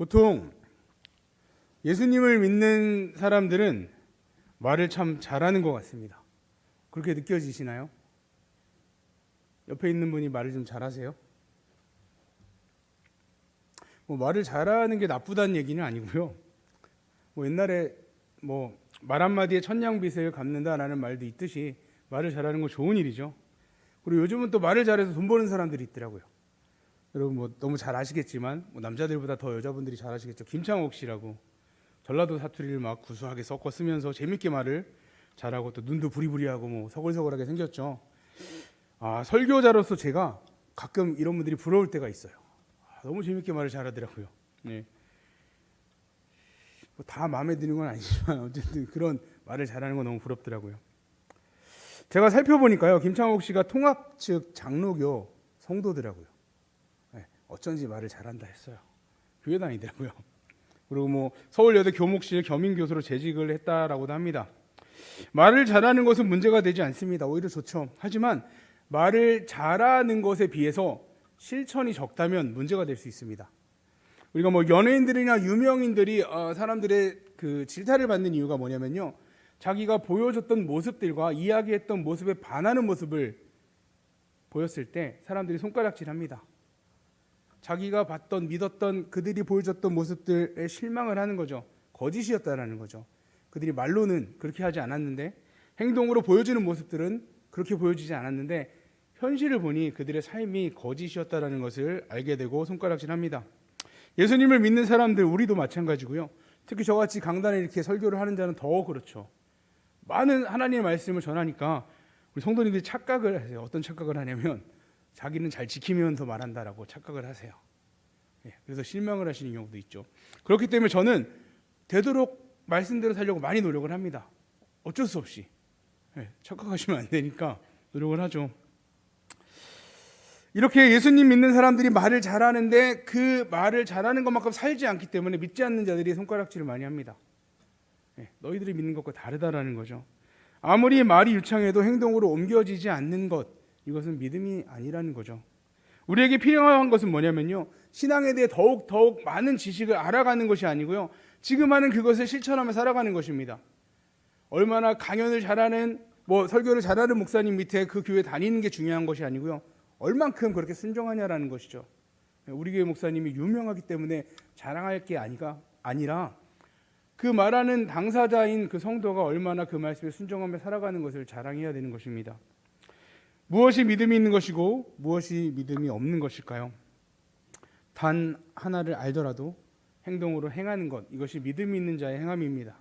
보통 예수님을 믿는 사람들은 말을 참 잘하는 것 같습니다. 그렇게 느껴지시나요? 옆에 있는 분이 말을 좀 잘하세요? 말을 잘하는 게 나쁘다는 얘기는 아니고요. 옛날에 말 한마디에 천냥빚을 갚는다라는 말도 있듯이 말을 잘하는 건 좋은 일이죠. 그리고 요즘은 또 말을 잘해서 돈 버는 사람들이 있더라고요. 여러분 너무 잘 아시겠지만 남자들보다 더 여자분들이 잘 아시겠죠. 김창옥 씨라고 전라도 사투리를 막 구수하게 섞어 쓰면서 재밌게 말을 잘하고 또 눈도 부리부리하고 서글서글하게 생겼죠. 설교자로서 제가 가끔 이런 분들이 부러울 때가 있어요. 너무 재밌게 말을 잘하더라고요. 네. 다 마음에 드는 건 아니지만 어쨌든 그런 말을 잘하는 건 너무 부럽더라고요. 제가 살펴보니까요, 김창옥 씨가 통합 측 장로교 성도더라고요. 네. 어쩐지 말을 잘한다 했어요. 교회 다니더라고요. 그리고 서울여대 교목실 겸임교수로 재직을 했다라고도 합니다. 말을 잘하는 것은 문제가 되지 않습니다. 오히려 좋죠. 하지만 말을 잘하는 것에 비해서 실천이 적다면 문제가 될 수 있습니다. 우리가 연예인들이나 유명인들이 사람들의 그 질타를 받는 이유가 뭐냐면요, 자기가 보여줬던 모습들과 이야기했던 모습에 반하는 모습을 보였을 때 사람들이 손가락질합니다. 자기가 봤던, 믿었던, 그들이 보여줬던 모습들에 실망을 하는 거죠. 거짓이었다라는 거죠. 그들이 말로는 그렇게 하지 않았는데, 행동으로 보여주는 모습들은 그렇게 보여지지 않았는데, 현실을 보니 그들의 삶이 거짓이었다라는 것을 알게 되고 손가락질합니다. 예수님을 믿는 사람들, 우리도 마찬가지고요. 특히 저같이 강단에 이렇게 설교를 하는 자는 더 그렇죠. 많은 하나님의 말씀을 전하니까 우리 성도님들이 착각을 하세요. 어떤 착각을 하냐면 자기는 잘 지키면서 말한다라고 착각을 하세요. 그래서 실망을 하시는 경우도 있죠. 그렇기 때문에 저는 되도록 말씀대로 살려고 많이 노력을 합니다. 어쩔 수 없이. 착각하시면 안 되니까 노력을 하죠. 이렇게 예수님 믿는 사람들이 말을 잘하는데 그 말을 잘하는 것만큼 살지 않기 때문에 믿지 않는 자들이 손가락질을 많이 합니다. 너희들이 믿는 것과 다르다라는 거죠. 아무리 말이 유창해도 행동으로 옮겨지지 않는 것, 이것은 믿음이 아니라는 거죠. 우리에게 필요한 것은 뭐냐면요, 신앙에 대해 더욱 많은 지식을 알아가는 것이 아니고요, 지금 하는 그것을 실천하며 살아가는 것입니다. 얼마나 강연을 잘하는 설교를 잘하는 목사님 밑에 그 교회 다니는 게 중요한 것이 아니고요, 얼만큼 그렇게 순종하냐라는 것이죠. 우리 교회 목사님이 유명하기 때문에 자랑할 게 아니라 그 말하는 당사자인 그 성도가 얼마나 그 말씀에 순종하며 살아가는 것을 자랑해야 되는 것입니다. 무엇이 믿음이 있는 것이고 무엇이 믿음이 없는 것일까요? 단 하나를 알더라도 행동으로 행하는 것, 이것이 믿음이 있는 자의 행함입니다.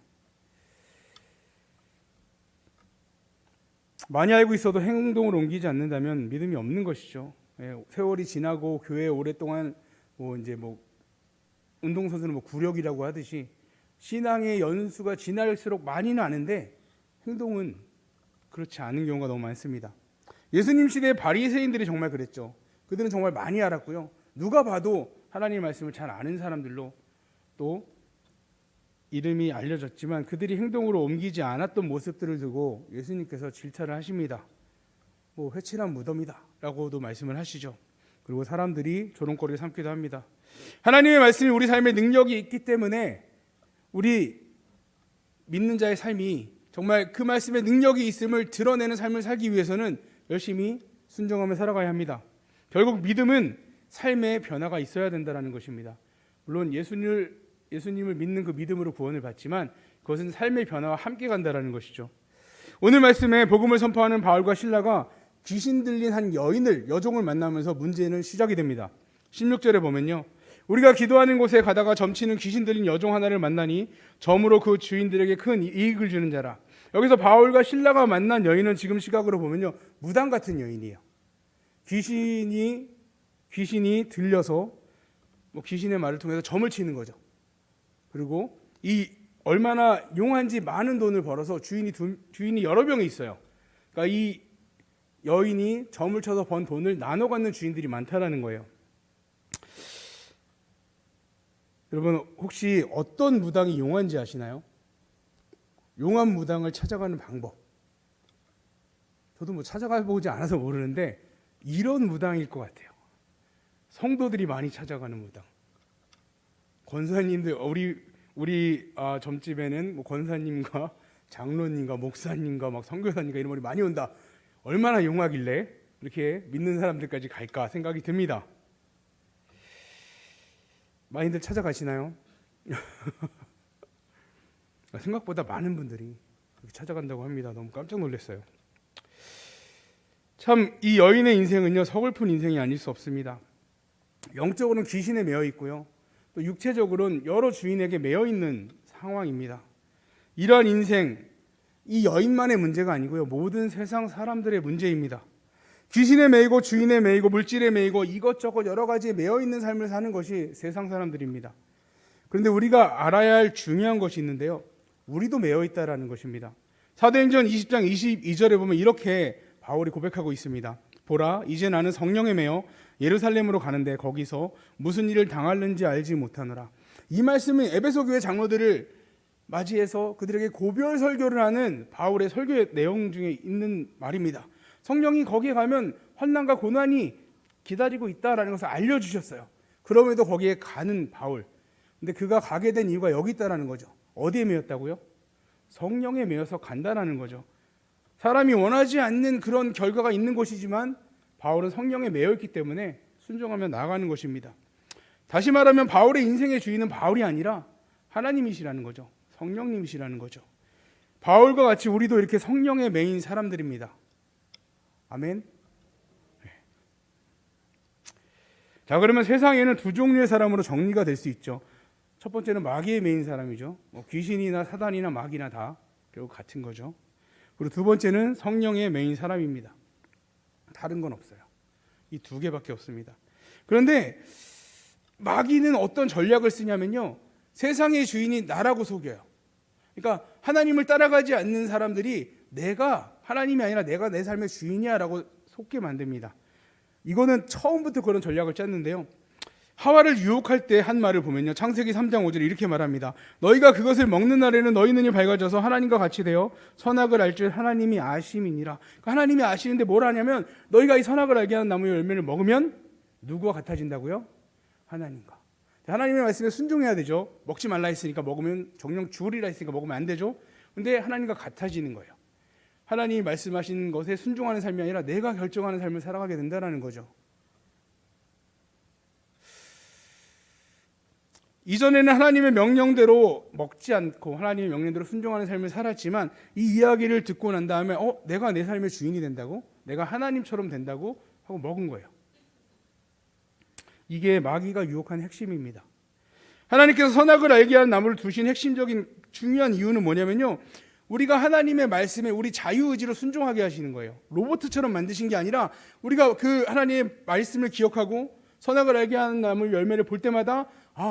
많이 알고 있어도 행동을 옮기지 않는다면 믿음이 없는 것이죠. 세월이 지나고 교회에 오랫동안 운동선수는 구력이라고 하듯이 신앙의 연수가 지날수록 많이는 아는데 행동은 그렇지 않은 경우가 너무 많습니다. 예수님 시대의 바리새인들이 정말 그랬죠. 그들은 정말 많이 알았고요, 누가 봐도 하나님의 말씀을 잘 아는 사람들로 또 이름이 알려졌지만 그들이 행동으로 옮기지 않았던 모습들을 두고 예수님께서 질타를 하십니다. 회칠한 무덤이다 라고도 말씀을 하시죠. 그리고 사람들이 조롱거리를 삼기도 합니다. 하나님의 말씀이 우리 삶에 능력이 있기 때문에 우리 믿는 자의 삶이 정말 그 말씀에 능력이 있음을 드러내는 삶을 살기 위해서는 열심히 순종하며 살아가야 합니다. 결국 믿음은 삶의 변화가 있어야 된다는 것입니다. 물론 예수님을 믿는 그 믿음으로 구원을 받지만 그것은 삶의 변화와 함께 간다는 것이죠. 오늘 말씀에 복음을 선포하는 바울과 실라가 귀신 들린 한 여종을 만나면서 문제는 시작이 됩니다. 16절에 보면요, 우리가 기도하는 곳에 가다가 점치는 귀신 들린 여종 하나를 만나니 점으로 그 주인들에게 큰 이익을 주는 자라. 여기서 바울과 실라가 만난 여인은 지금 시각으로 보면요, 무당 같은 여인이에요. 귀신이 들려서 귀신의 말을 통해서 점을 치는 거죠. 그리고 이 얼마나 용한지 많은 돈을 벌어서 주인이 여러 명이 있어요. 그러니까 이 여인이 점을 쳐서 번 돈을 나눠 갖는 주인들이 많다라는 거예요. 여러분 혹시 어떤 무당이 용한지 아시나요? 용한 무당을 찾아가는 방법, 저도 찾아가 보지 않아서 모르는데 이런 무당일 것 같아요. 성도들이 많이 찾아가는 무당, 권사님들 우리 점집에는 뭐 권사님과 장로님과 목사님과 막 선교사님과 이런 분이 많이 온다. 얼마나 용하길래 이렇게 믿는 사람들까지 갈까 생각이 듭니다. 많이들 찾아가시나요? 생각보다 많은 분들이 찾아간다고 합니다. 너무 깜짝 놀랐어요. 참 이 여인의 인생은요, 서글픈 인생이 아닐 수 없습니다. 영적으로는 귀신에 매여 있고요, 또 육체적으로는 여러 주인에게 매여 있는 상황입니다. 이러한 인생, 이 여인만의 문제가 아니고요, 모든 세상 사람들의 문제입니다. 귀신에 매이고 주인에 매이고 물질에 매이고 이것저것 여러 가지에 매여 있는 삶을 사는 것이 세상 사람들입니다. 그런데 우리가 알아야 할 중요한 것이 있는데요, 우리도 매여 있다라는 것입니다. 사도행전 20장 22절에 보면 이렇게 바울이 고백하고 있습니다. 보라, 이제 나는 성령에 매여 예루살렘으로 가는데 거기서 무슨 일을 당할는지 알지 못하노라. 이 말씀은 에베소 교회 장로들을 맞이해서 그들에게 고별 설교를 하는 바울의 설교의 내용 중에 있는 말입니다. 성령이 거기에 가면 환난과 고난이 기다리고 있다라는 것을 알려주셨어요. 그럼에도 거기에 가는 바울. 근데 그가 가게 된 이유가 여기 있다라는 거죠. 어디에 매였다고요? 성령에 매여서 간다라는 거죠. 사람이 원하지 않는 그런 결과가 있는 곳이지만 바울은 성령에 매여 있기 때문에 순종하며 나아가는 것입니다. 다시 말하면 바울의 인생의 주인은 바울이 아니라 하나님이시라는 거죠. 성령님이시라는 거죠. 바울과 같이 우리도 이렇게 성령에 매인 사람들입니다. 아멘. 자, 그러면 세상에는 두 종류의 사람으로 정리가 될 수 있죠. 첫 번째는 마귀에 매인 사람이죠. 귀신이나 사단이나 마귀나 다 결국 같은 거죠. 그리고 두 번째는 성령에 매인 사람입니다. 다른 건 없어요. 이 두 개밖에 없습니다. 그런데 마귀는 어떤 전략을 쓰냐면요, 세상의 주인이 나라고 속여요. 그러니까 하나님을 따라가지 않는 사람들이 내가 하나님이 아니라 내가 내 삶의 주인이야 라고 속게 만듭니다. 이거는 처음부터 그런 전략을 짰는데요, 하와를 유혹할 때 한 말을 보면요, 창세기 3장 5절에 이렇게 말합니다. 너희가 그것을 먹는 날에는 너희 눈이 밝아져서 하나님과 같이 되어 선악을 알 줄 하나님이 아심이니라. 그러니까 하나님이 아시는데 뭘 하냐면, 너희가 이 선악을 알게 하는 나무의 열매를 먹으면 누구와 같아진다고요? 하나님과. 하나님의 말씀에 순종해야 되죠. 먹지 말라 했으니까 먹으면 정령 죽으리라 했으니까 먹으면 안 되죠. 근데 하나님과 같아지는 거예요. 하나님이 말씀하신 것에 순종하는 삶이 아니라 내가 결정하는 삶을 살아가게 된다는 거죠. 이전에는 하나님의 명령대로 먹지 않고 하나님의 명령대로 순종하는 삶을 살았지만, 이 이야기를 듣고 난 다음에 내가 내 삶의 주인이 된다고? 내가 하나님처럼 된다고? 하고 먹은 거예요. 이게 마귀가 유혹한 핵심입니다. 하나님께서 선악을 알게 하는 나무를 두신 핵심적인 중요한 이유는 뭐냐면요, 우리가 하나님의 말씀에 우리 자유의지로 순종하게 하시는 거예요. 로봇처럼 만드신 게 아니라 우리가 그 하나님의 말씀을 기억하고 선악을 알게 하는 나무 열매를 볼 때마다,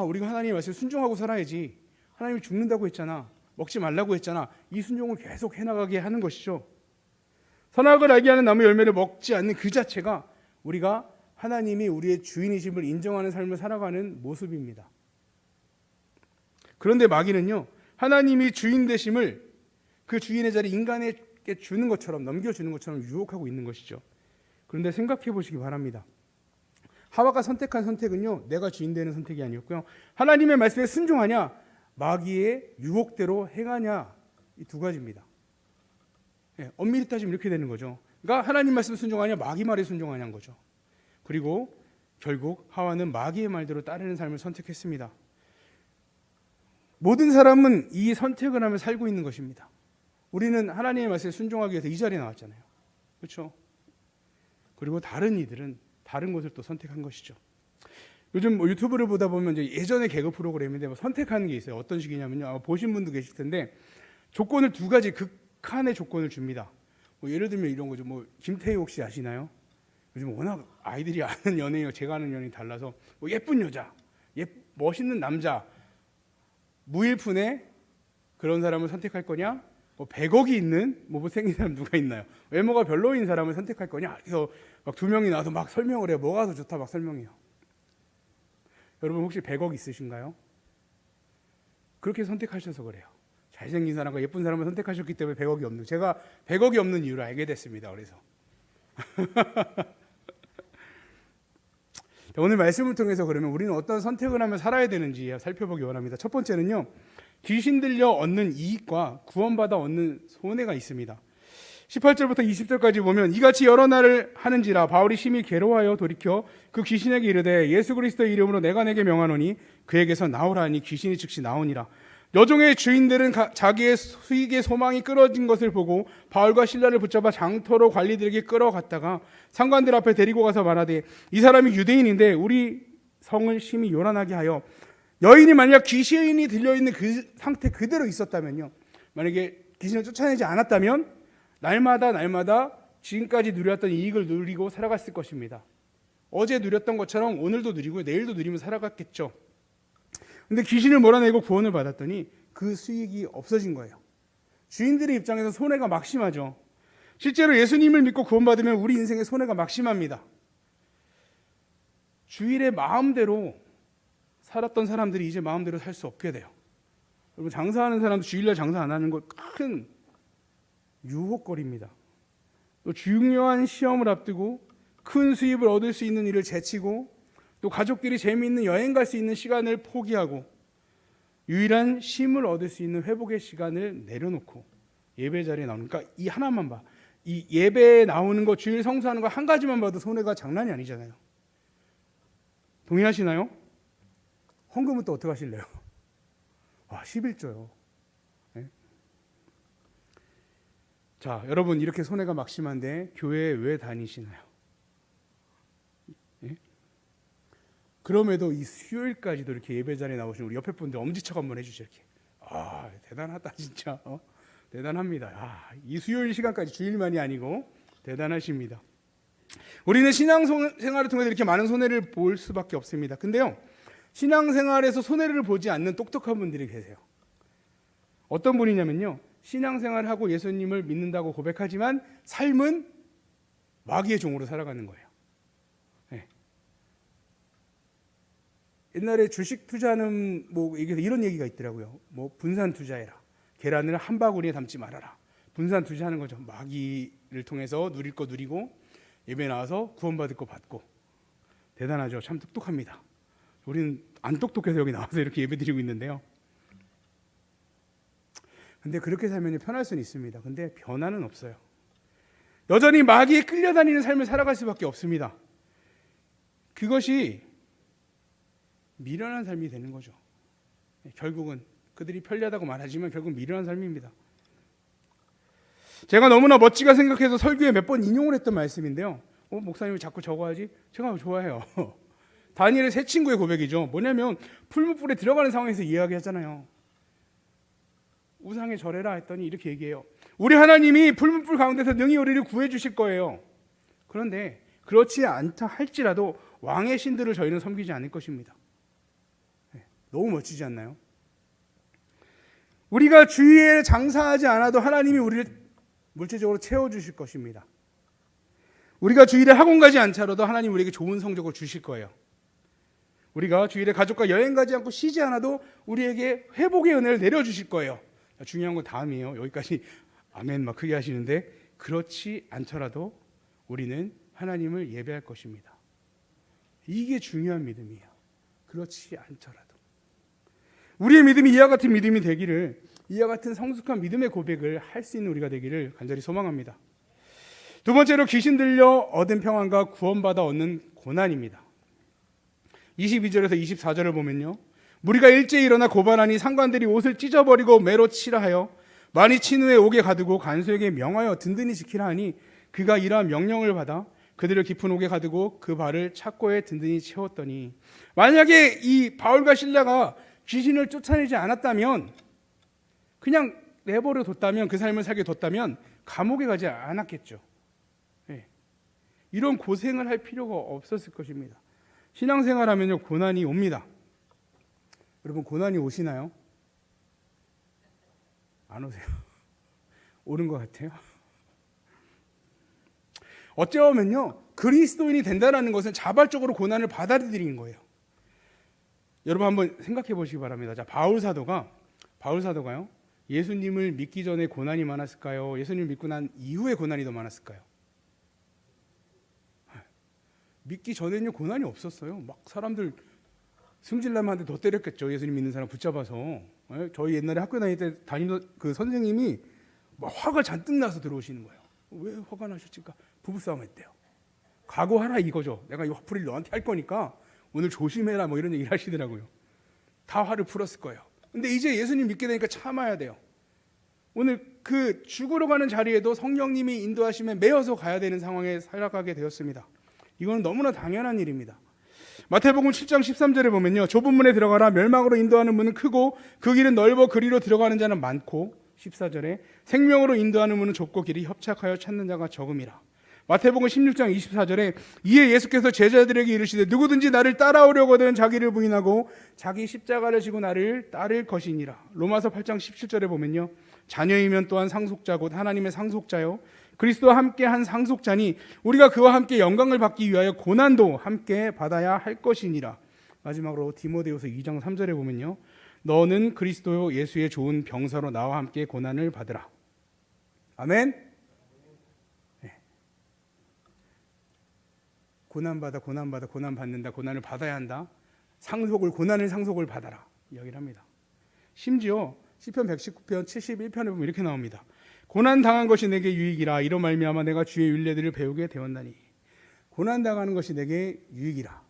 우리가 하나님의 말씀에 순종하고 살아야지. 하나님이 죽는다고 했잖아. 먹지 말라고 했잖아. 이 순종을 계속 해나가게 하는 것이죠. 선악을 알게 하는 나무 열매를 먹지 않는 그 자체가 우리가 하나님이 우리의 주인이심을 인정하는 삶을 살아가는 모습입니다. 그런데 마귀는요, 하나님이 주인 되심을 그 주인의 자리 인간에게 주는 것처럼, 넘겨주는 것처럼 유혹하고 있는 것이죠. 그런데 생각해 보시기 바랍니다. 하와가 선택한 선택은요, 내가 주인 되는 선택이 아니었고요, 하나님의 말씀에 순종하냐, 마귀의 유혹대로 행하냐, 이 두 가지입니다. 엄밀히 따지면 이렇게 되는 거죠. 그러니까 하나님 말씀에 순종하냐, 마귀 말에 순종하냐는 거죠. 그리고 결국 하와는 마귀의 말대로 따르는 삶을 선택했습니다. 모든 사람은 이 선택을 하며 살고 있는 것입니다. 우리는 하나님의 말씀에 순종하기 위해서 이 자리에 나왔잖아요. 그렇죠? 그리고 다른 이들은 다른 것을 또 선택한 것이죠. 요즘 유튜브를 보다 보면 이제 예전의 개그 프로그램인데 선택하는 게 있어요. 어떤 식이냐면요, 보신 분도 계실 텐데, 조건을 두 가지 극한의 조건을 줍니다. 예를 들면 이런 거죠. 김태희 혹시 아시나요? 요즘 워낙 아이들이 아는 연예인과 제가 아는 연예인이 달라서, 예쁜 여자, 멋있는 남자, 무일푼의 그런 사람을 선택할 거냐, 100억이 있는 못생긴 사람 누가 있나요? 외모가 별로인 사람을 선택할 거냐? 그래서 막 두 명이 나와서 막 설명을 해요. 뭐가 더 좋다 막 설명해요. 여러분 혹시 100억 있으신가요? 그렇게 선택하셔서 그래요. 잘생긴 사람과 예쁜 사람을 선택하셨기 때문에 100억이 없는, 제가 100억이 없는 이유를 알게 됐습니다. 그래서 자, 오늘 말씀을 통해서 그러면 우리는 어떤 선택을 하며 살아야 되는지 살펴보기 원합니다. 첫 번째는요, 귀신 들려 얻는 이익과 구원받아 얻는 손해가 있습니다. 18절부터 20절까지 보면 이같이 여러 날을 하는지라 바울이 심히 괴로워하여 돌이켜 그 귀신에게 이르되 예수 그리스도의 이름으로 내가 내게 명하노니 그에게서 나오라 하니 귀신이 즉시 나오니라. 여종의 주인들은 자기의 수익의 소망이 끊어진 것을 보고 바울과 실라를 붙잡아 장터로 관리들에게 끌어갔다가 상관들 앞에 데리고 가서 말하되 이 사람이 유대인인데 우리 성을 심히 요란하게 하여 여인이 만약 귀신이 들려있는 그 상태 그대로 있었다면요, 만약에 귀신을 쫓아내지 않았다면 날마다 지금까지 누렸던 이익을 누리고 살아갔을 것입니다. 어제 누렸던 것처럼 오늘도 누리고 내일도 누리며 살아갔겠죠. 근데 귀신을 몰아내고 구원을 받았더니 그 수익이 없어진 거예요. 주인들의 입장에서 손해가 막심하죠. 실제로 예수님을 믿고 구원받으면 우리 인생의 손해가 막심합니다. 주일에 마음대로 살았던 사람들이 이제 마음대로 살 수 없게 돼요. 여러분, 장사하는 사람도 주일날 장사 안 하는 거 큰 유혹거리입니다. 또 중요한 시험을 앞두고 큰 수입을 얻을 수 있는 일을 제치고 또 가족끼리 재미있는 여행 갈 수 있는 시간을 포기하고 유일한 쉼을 얻을 수 있는 회복의 시간을 내려놓고 예배 자리에 나오니까 이 하나만 봐. 이 예배에 나오는 거, 주일 성수하는 거 한 가지만 봐도 손해가 장난이 아니잖아요. 동의하시나요? 헌금은 또 어떻게 하실래요? 11조요. 네? 자, 여러분, 이렇게 손해가 막심한데 교회에 왜 다니시나요? 네? 그럼에도 이 수요일까지도 이렇게 예배 자리에 나오신 우리 옆에 분들 엄지척 한번 해주세요. 이렇게. 대단하다 진짜. 대단합니다. 이 수요일 시간까지 주일만이 아니고 대단하십니다. 우리는 신앙생활을 통해서 이렇게 많은 손해를 볼 수밖에 없습니다. 근데요, 신앙생활에서 손해를 보지 않는 똑똑한 분들이 계세요. 어떤 분이냐면요, 신앙생활을 하고 예수님을 믿는다고 고백하지만 삶은 마귀의 종으로 살아가는 거예요. 네. 옛날에 주식 투자는 이런 얘기가 있더라고요. 분산 투자해라. 계란을 한 바구니에 담지 말아라. 분산 투자하는 거죠. 마귀를 통해서 누릴 거 누리고 예배 나와서 구원받을 거 받고. 대단하죠. 참 똑똑합니다. 우리는 안 똑똑해서 여기 나와서 이렇게 예배 드리고 있는데요. 근데 그렇게 살면 편할 수는 있습니다. 근데 변화는 없어요. 여전히 마귀에 끌려다니는 삶을 살아갈 수밖에 없습니다. 그것이 미련한 삶이 되는 거죠. 결국은 그들이 편리하다고 말하지만 결국 미련한 삶입니다. 제가 너무나 멋지게 생각해서 설교에 몇 번 인용을 했던 말씀인데요. 목사님이 자꾸 저거 하지? 제가 좋아해요. 다니엘의 세 친구의 고백이죠. 뭐냐면 풀무불에 들어가는 상황에서 이야기하잖아요. 우상에 절해라 했더니 이렇게 얘기해요. 우리 하나님이 풀무불 가운데서 능히 우리를 구해 주실 거예요. 그런데 그렇지 않다 할지라도 왕의 신들을 저희는 섬기지 않을 것입니다. 너무 멋지지 않나요? 우리가 주위에 장사하지 않아도 하나님이 우리를 물질적으로 채워주실 것입니다. 우리가 주일에 학원 가지 않더라도 하나님 우리에게 좋은 성적을 주실 거예요. 우리가 주일에 가족과 여행 가지 않고 쉬지 않아도 우리에게 회복의 은혜를 내려주실 거예요. 중요한 건 다음이에요. 여기까지 아멘 막 크게 하시는데, 그렇지 않더라도 우리는 하나님을 예배할 것입니다. 이게 중요한 믿음이에요. 그렇지 않더라도 우리의 믿음이 이와 같은 믿음이 되기를, 이와 같은 성숙한 믿음의 고백을 할 수 있는 우리가 되기를 간절히 소망합니다. 두 번째로 귀신 들려 얻은 평안과 구원받아 얻는 고난입니다. 22절에서 24절을 보면요, 무리가 일제히 일어나 고발하니 상관들이 옷을 찢어버리고 매로 치라 하여 많이 친 후에 옥에 가두고 간수에게 명하여 든든히 지키라 하니 그가 이러한 명령을 받아 그들을 깊은 옥에 가두고 그 발을 착고에 든든히 채웠더니, 만약에 이 바울과 실라가 귀신을 쫓아내지 않았다면, 그냥 내버려 뒀다면, 그 삶을 살게 뒀다면 감옥에 가지 않았겠죠. 이런 고생을 할 필요가 없었을 것입니다. 신앙생활하면요, 고난이 옵니다. 여러분, 고난이 오시나요? 안 오세요? 오는 것 같아요. 어쩌면요, 그리스도인이 된다는 것은 자발적으로 고난을 받아들이는 거예요. 여러분 한번 생각해 보시기 바랍니다. 자, 바울 사도가요, 예수님을 믿기 전에 고난이 많았을까요? 예수님을 믿고 난 이후에 고난이 더 많았을까요? 믿기 전에는 고난이 없었어요. 막 사람들 승질나면 더 때렸겠죠. 예수님 믿는 사람 붙잡아서. 예? 저희 옛날에 학교 다닐 때 담임던 그 선생님이 막 화가 잔뜩 나서 들어오시는 거예요. 왜 화가 나셨을까? 부부싸움 했대요. 각오하라 이거죠. 내가 이 화풀이를 너한테 할 거니까 오늘 조심해라 뭐 이런 얘기를 하시더라고요. 다 화를 풀었을 거예요. 근데 이제 예수님 믿게 되니까 참아야 돼요. 오늘 그 죽으러 가는 자리에도 성령님이 인도하심에 매여서 가야 되는 상황에 살아가게 되었습니다. 이건 너무나 당연한 일입니다. 마태복음 7장 13절에 보면요, 좁은 문에 들어가라. 멸망으로 인도하는 문은 크고 그 길은 넓어 그리로 들어가는 자는 많고, 14절에 생명으로 인도하는 문은 좁고 길이 협착하여 찾는 자가 적음이라. 마태복음 16장 24절에 이에 예수께서 제자들에게 이르시되 누구든지 나를 따라오려거든 자기를 부인하고 자기 십자가를 지고 나를 따를 것이니라. 로마서 8장 17절에 보면요, 자녀이면 또한 상속자 곧 하나님의 상속자요 그리스도와 함께 한 상속자니 우리가 그와 함께 영광을 받기 위하여 고난도 함께 받아야 할 것이니라. 마지막으로 디모데후서 2장 3절에 보면요, 너는 그리스도 예수의 좋은 병사로 나와 함께 고난을 받으라. 아멘. 네. 고난 받는다. 고난을 받아야 한다. 고난을 상속을 받아라. 이야기를 합니다. 심지어 시편 119편 71편에 보면 이렇게 나옵니다. 고난 당한 것이 내게 유익이라. 이로 말미암아 내가 주의 율례들을 배우게 되었나니. 고난 당하는 것이 내게 유익이라.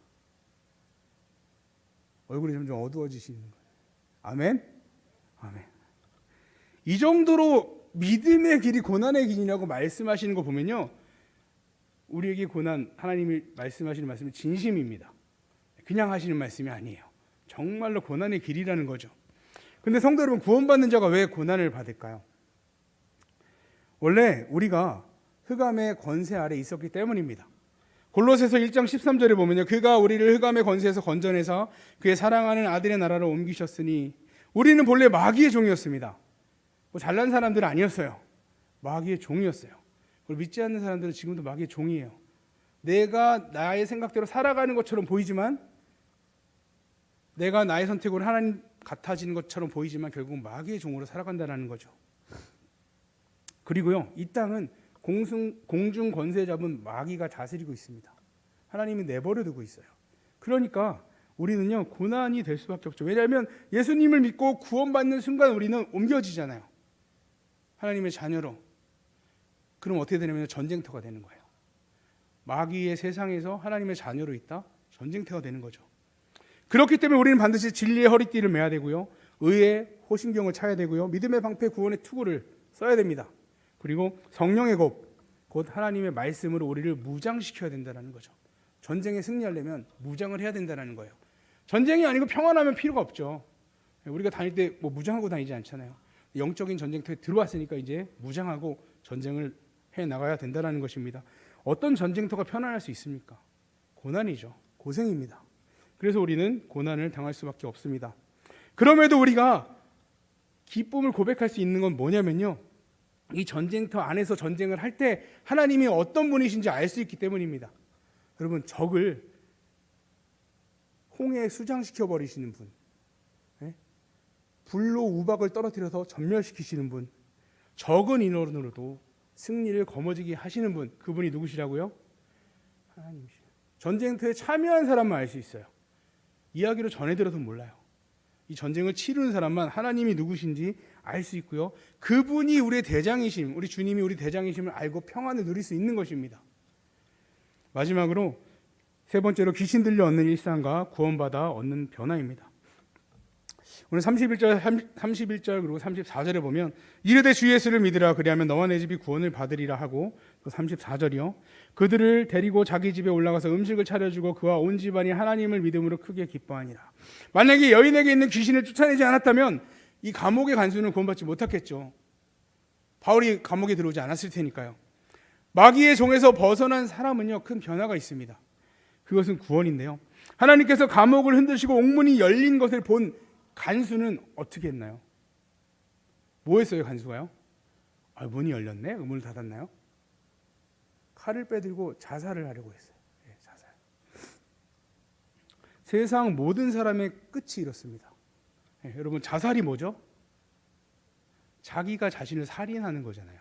얼굴이 점점 어두워지시는 거예요. 아멘. 아멘. 이 정도로 믿음의 길이 고난의 길이라고 말씀하시는 거 보면요, 우리에게 고난, 하나님이 말씀하시는 말씀이 진심입니다. 그냥 하시는 말씀이 아니에요. 정말로 고난의 길이라는 거죠. 근데 성도 여러분, 구원받는 자가 왜 고난을 받을까요? 원래 우리가 흑암의 권세 아래 있었기 때문입니다. 골로새서 1장 13절에 보면요, 그가 우리를 흑암의 권세에서 건져내서 그의 사랑하는 아들의 나라로 옮기셨으니. 우리는 본래 마귀의 종이었습니다. 뭐 잘난 사람들은 아니었어요. 마귀의 종이었어요. 그리고 믿지 않는 사람들은 지금도 마귀의 종이에요. 내가 나의 생각대로 살아가는 것처럼 보이지만, 내가 나의 선택으로 하나님 같아지는 것처럼 보이지만 결국 마귀의 종으로 살아간다는 거죠. 그리고요, 이 땅은 공중 권세 잡은 마귀가 다스리고 있습니다. 하나님이 내버려 두고 있어요. 그러니까 우리는요, 고난이 될 수밖에 없죠. 왜냐하면 예수님을 믿고 구원받는 순간 우리는 옮겨지잖아요. 하나님의 자녀로. 그럼 어떻게 되냐면 전쟁터가 되는 거예요. 마귀의 세상에서 하나님의 자녀로 있다? 전쟁터가 되는 거죠. 그렇기 때문에 우리는 반드시 진리의 허리띠를 매야 되고요, 의의 호심경을 차야 되고요, 믿음의 방패 구원의 투구를 써야 됩니다. 그리고 성령의 곧 하나님의 말씀으로 우리를 무장시켜야 된다는 거죠. 전쟁에 승리하려면 무장을 해야 된다는 거예요. 전쟁이 아니고 평안하면 필요가 없죠. 우리가 다닐 때 뭐 무장하고 다니지 않잖아요. 영적인 전쟁터에 들어왔으니까 이제 무장하고 전쟁을 해 나가야 된다는 것입니다. 어떤 전쟁터가 편안할 수 있습니까? 고난이죠. 고생입니다. 그래서 우리는 고난을 당할 수밖에 없습니다. 그럼에도 우리가 기쁨을 고백할 수 있는 건 뭐냐면요, 이 전쟁터 안에서 전쟁을 할 때 하나님이 어떤 분이신지 알 수 있기 때문입니다. 여러분, 적을 홍해에 수장시켜 버리시는 분, 불로 우박을 떨어뜨려서 전멸시키시는 분, 적은 인원으로도 승리를 거머쥐게 하시는 분, 그분이 누구시라고요? 하나님이시죠. 전쟁터에 참여한 사람만 알 수 있어요. 이야기로 전해들어도 몰라요. 이 전쟁을 치르는 사람만 하나님이 누구신지 알 수 있고요, 그분이 우리의 대장이심, 우리 주님이 우리 대장이심을 알고 평안을 누릴 수 있는 것입니다. 마지막으로 세 번째로 귀신 들려 얻는 일상과 구원받아 얻는 변화입니다. 오늘 31절 그리고 34절에 보면 이르되 주 예수를 믿으라 그리하면 너와 내 집이 구원을 받으리라 하고, 또 34절이요, 그들을 데리고 자기 집에 올라가서 음식을 차려주고 그와 온 집안이 하나님을 믿음으로 크게 기뻐하니라. 만약에 여인에게 있는 귀신을 쫓아내지 않았다면 이 감옥의 간수는 구원받지 못했겠죠. 바울이 감옥에 들어오지 않았을 테니까요. 마귀의 종에서 벗어난 사람은요, 큰 변화가 있습니다. 그것은 구원인데요, 하나님께서 감옥을 흔드시고 옥문이 열린 것을 본 간수는 어떻게 했나요? 뭐 했어요, 간수가요? 문이 열렸네? 문을 닫았나요? 칼을 빼들고 자살을 하려고 했어요. 자살. 세상 모든 사람의 끝이 이렇습니다. 여러분, 자살이 뭐죠? 자기가 자신을 살인하는 거잖아요.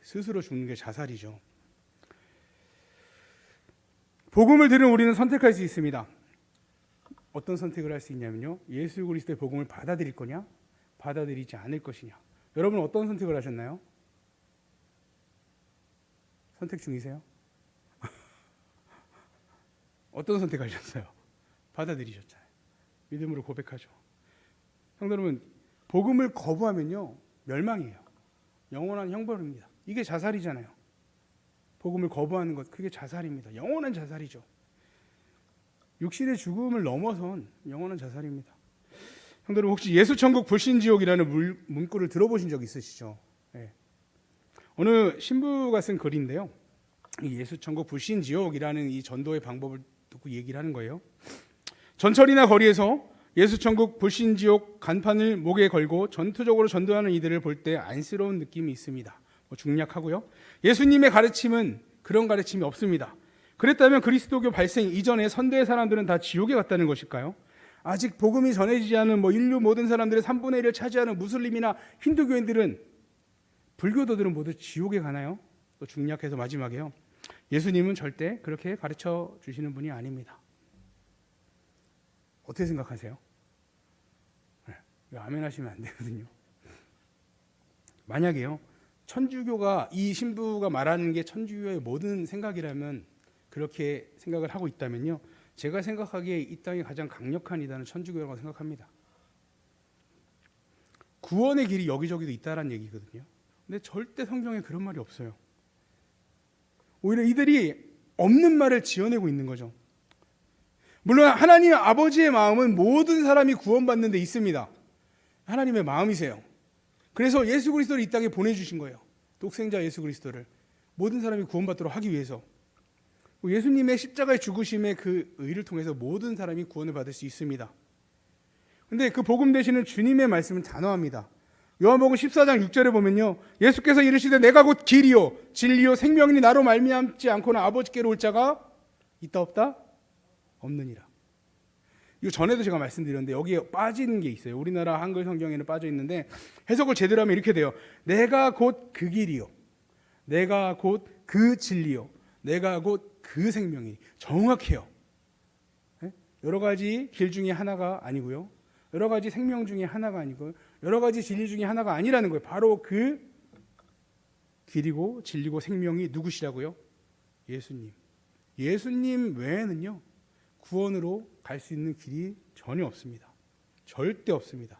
스스로 죽는 게 자살이죠. 복음을 들은 우리는 선택할 수 있습니다. 어떤 선택을 할 수 있냐면요, 예수 그리스도의 복음을 받아들일 거냐, 받아들이지 않을 것이냐. 여러분 어떤 선택을 하셨나요? 선택 중이세요? 어떤 선택하셨어요? 받아들이셨잖아요. 믿음으로 고백하죠. 성도 여러분, 복음을 거부하면요 멸망이에요. 영원한 형벌입니다. 이게 자살이잖아요. 복음을 거부하는 것, 그게 자살입니다. 영원한 자살이죠. 육신의 죽음을 넘어선 영원한 자살입니다. 성도 여러분, 혹시 예수천국 불신지옥이라는 문구를 들어보신 적 있으시죠? 네. 어느 신부가 쓴 글인데요, 이 예수천국 불신지옥이라는 이 전도의 방법을 듣고 얘기를 하는 거예요. 전철이나 거리에서 예수천국 불신지옥 간판을 목에 걸고 전투적으로 전도하는 이들을 볼 때 안쓰러운 느낌이 있습니다. 중략하고요. 예수님의 가르침은 그런 가르침이 없습니다. 그랬다면 그리스도교 발생 이전에 선대의 사람들은 다 지옥에 갔다는 것일까요? 아직 복음이 전해지지 않은 인류 모든 사람들의 3분의 1을 차지하는 무슬림이나 힌두교인들은, 불교도들은 모두 지옥에 가나요? 또 중략해서 마지막에요, 예수님은 절대 그렇게 가르쳐 주시는 분이 아닙니다. 어떻게 생각하세요? 네, 아멘 하시면 안 되거든요. 만약에요, 천주교가, 이 신부가 말하는 게 천주교의 모든 생각이라면, 그렇게 생각을 하고 있다면요, 제가 생각하기에 이 땅에 가장 강력한 이단은 천주교라고 생각합니다. 구원의 길이 여기저기도 있다라는 얘기거든요. 근데 절대 성경에 그런 말이 없어요. 오히려 이들이 없는 말을 지어내고 있는 거죠. 물론 하나님 아버지의 마음은 모든 사람이 구원받는 데 있습니다. 하나님의 마음이세요. 그래서 예수 그리스도를 이 땅에 보내주신 거예요. 독생자 예수 그리스도를 모든 사람이 구원받도록 하기 위해서. 예수님의 십자가의 죽으심의 그 의를 통해서 모든 사람이 구원을 받을 수 있습니다. 그런데 그 복음 되시는 주님의 말씀은 단호합니다. 요한복음 14장 6절에 보면요, 예수께서 이르시되 내가 곧 길이요 진리요 생명이니 나로 말미암지 않고는 아버지께로 올 자가 있다 없다? 없느니라. 이 전에도 제가 말씀드렸는데 여기에 빠지는 게 있어요. 우리나라 한글 성경에는 빠져 있는데 해석을 제대로 하면 이렇게 돼요. 내가 곧 그 길이요, 내가 곧 그 진리요, 내가 곧 그 생명이. 정확해요. 여러 가지 길 중에 하나가 아니고요, 여러 가지 생명 중에 하나가 아니고, 여러 가지 진리 중에 하나가 아니라는 거예요. 바로 그 길이고 진리고 생명이 누구시라고요? 예수님. 예수님 외에는요 구원으로 갈 수 있는 길이 전혀 없습니다. 절대 없습니다.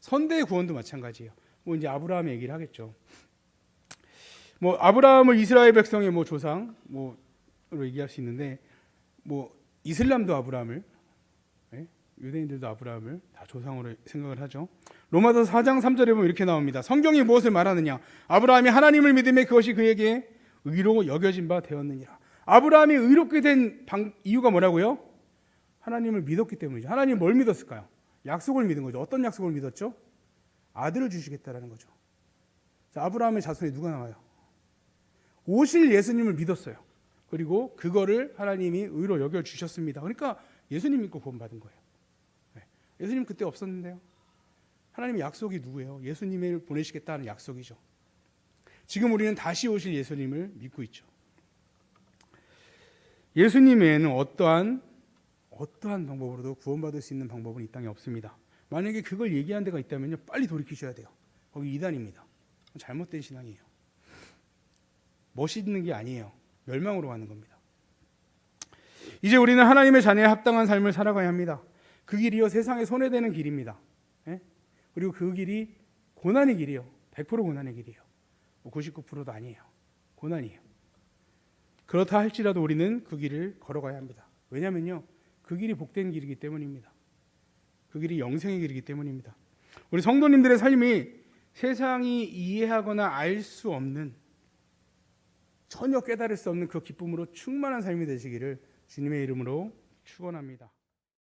선대의 구원도 마찬가지예요. 이제 아브라함의 얘기를 하겠죠. 아브라함을 이스라엘 백성의 조상 로 얘기할 수 있는데, 이슬람도 아브라함을, 유대인들도 아브라함을 다 조상으로 생각을 하죠. 로마서 4장 3절에 보면 이렇게 나옵니다. 성경이 무엇을 말하느냐? 아브라함이 하나님을 믿음에 그것이 그에게 의로 여겨진 바 되었느니라. 아브라함이 의롭게 된 이유가 뭐라고요? 하나님을 믿었기 때문이죠. 하나님 뭘 믿었을까요? 약속을 믿은 거죠. 어떤 약속을 믿었죠? 아들을 주시겠다라는 거죠. 자, 아브라함의 자손에 누가 나와요? 오실 예수님을 믿었어요. 그리고 그거를 하나님이 의로 여겨주셨습니다. 그러니까 예수님 믿고 구원받은 거예요. 예수님 그때 없었는데요. 하나님의 약속이 누구예요? 예수님을 보내시겠다는 약속이죠. 지금 우리는 다시 오실 예수님을 믿고 있죠. 예수님 외에는 어떠한 방법으로도 구원받을 수 있는 방법은 이 땅에 없습니다. 만약에 그걸 얘기한 데가 있다면요, 빨리 돌이키셔야 돼요. 거기 이단입니다. 잘못된 신앙이에요. 멋있는 게 아니에요. 멸망으로 가는 겁니다. 이제 우리는 하나님의 자녀에 합당한 삶을 살아가야 합니다. 그 길이요 세상에 손해되는 길입니다. 그리고 그 길이 고난의 길이요, 100% 고난의 길이에요. 99%도 아니에요. 고난이에요. 그렇다 할지라도 우리는 그 길을 걸어가야 합니다. 왜냐하면요, 그 길이 복된 길이기 때문입니다. 그 길이 영생의 길이기 때문입니다. 우리 성도님들의 삶이 세상이 이해하거나 알 수 없는, 전혀 깨달을 수 없는 그 기쁨으로 충만한 삶이 되시기를 주님의 이름으로 축원합니다.